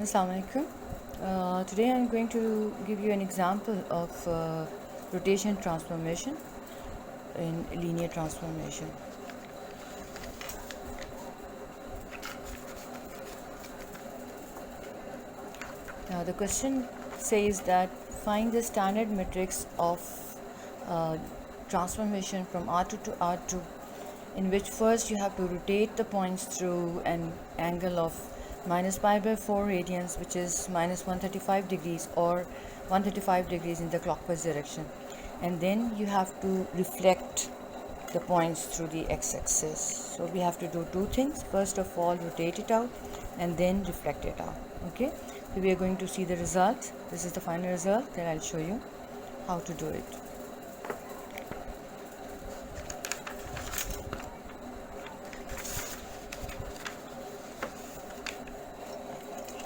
Assalamu alaikum. Today I'm going to give you an example of rotation transformation in linear transformation. Now the question says that find the standard matrix of uh, transformation from R2 to R2, in which first you have to rotate the points through an angle of minus pi by 4 radians, which is minus 135 degrees or 135 degrees in the clockwise direction, and then you have to reflect the points through the x-axis. So we have to do two things. First of all, rotate it out and then reflect it out. Okay, so we are going to see the result. This is the final result. Then I'll show you how to do it.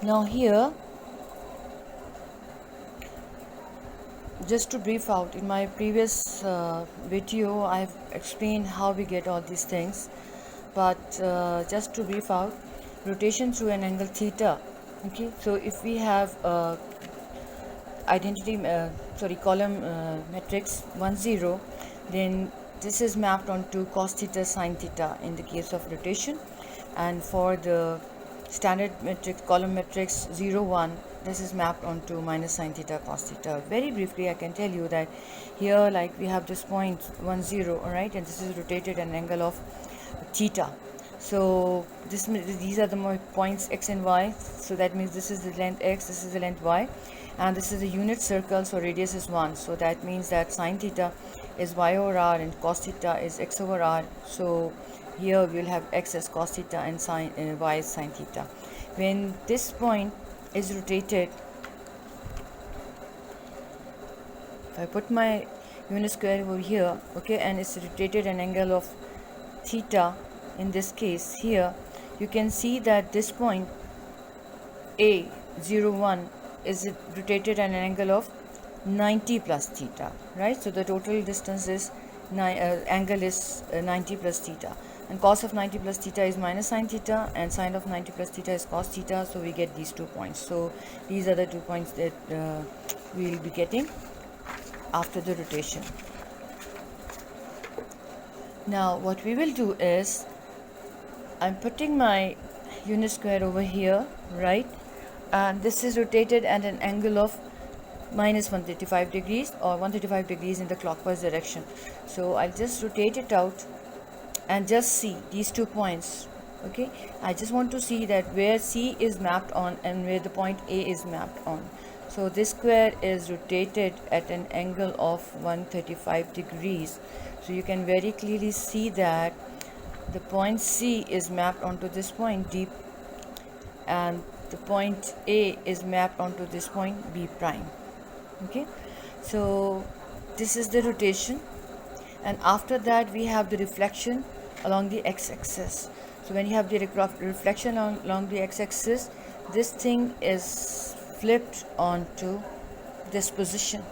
Now here, just to brief out, in my previous video I've explained how we get all these things, but just to brief out, rotation through an angle theta. Okay, so if we have column matrix 1 0, then this is mapped onto cos theta sin theta in the case of rotation, and for the standard matrix column matrix 0 1, this is mapped onto minus sin theta cos theta. Very briefly I can tell you that here, like, we have this point 1 0, all right, and this is rotated at an angle of theta. So these are the points x and y, so that means this is the length x, this is the length y, and this is a unit circle, so radius is 1, so that means that sin theta is y over r and cos theta is x over r. So here we will have x as cos theta and y as sin theta. When this point is rotated, if I put my unit square over here, okay, and it's rotated an angle of theta, in this case here, you can see that this point A01 is rotated at an angle of 90 plus theta, right? So the total distance is angle is 90 plus theta, and cos of 90 plus theta is minus sin theta, and sin of 90 plus theta is cos theta. So we get these 2 points. So these are the 2 points that we will be getting after the rotation. Now what we will do is, I'm putting my unit square over here, right, and this is rotated at an angle of minus 135 degrees or 135 degrees in the clockwise direction. So I'll just rotate it out and just see these 2 points. Okay, I just want to see that where C is mapped on and where the point A is mapped on. So this square is rotated at an angle of 135 degrees. So you can very clearly see that the point C is mapped onto this point D, and the point A is mapped onto this point B prime. Okay, so this is the rotation, and after that we have the reflection along the x-axis. So when you have the reflection along the x-axis, this thing is flipped onto this position.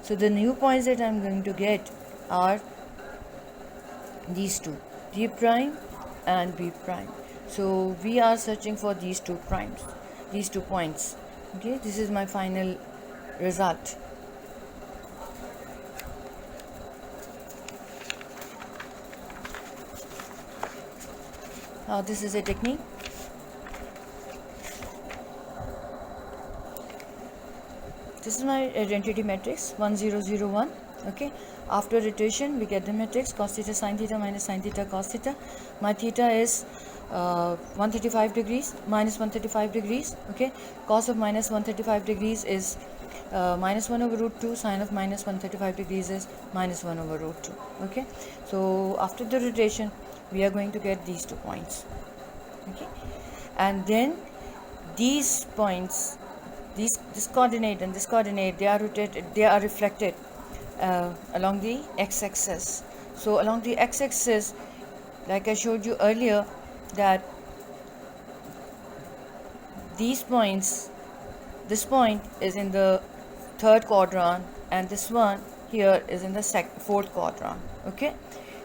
So the new points that I'm going to get are these two, D prime and B prime. So we are searching for these 2 primes, these 2 points. Okay, this is my final result. Now this is a technique. This is my identity matrix 1001. Okay, after rotation we get the matrix cos theta sin theta minus sin theta cos theta. My theta is 135 degrees minus 135 degrees. Okay, cos of minus 135 degrees is minus 1 over root 2, sin of minus 135 degrees is minus 1 over root 2. Okay, so after the rotation we are going to get these 2 points. Okay, and then these points, this coordinate and this coordinate, they are rotated, they are reflected along the x-axis. So along the x-axis, like I showed you earlier, that these points, this point is in the 3rd quadrant and this one here is in the 4th quadrant. Okay,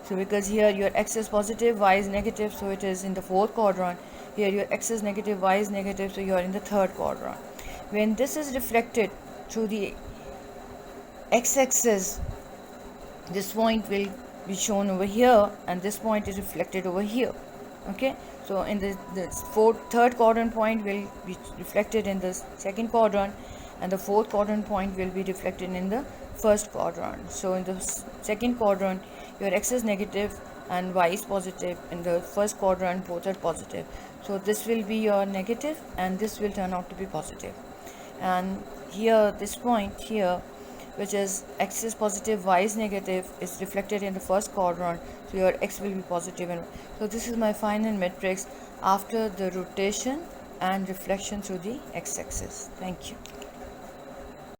So because here your x is positive, y is negative, so it is in the fourth quadrant. Here your x is negative, y is negative, so you are in the third quadrant. When this is reflected through the x-axis, this point will be shown over here, and this point is reflected over here. Okay, so in the third quadrant point will be reflected in the second quadrant, and the fourth quadrant point will be reflected in the first quadrant. So in the second quadrant your x is negative and y is positive. In the first quadrant both are positive, so this will be your negative and this will turn out to be positive. And here this point here, which is x is positive, y is negative, is reflected in the first quadrant, so your x will be positive. And so this is my final matrix after the rotation and reflection through the x-axis. Thank you.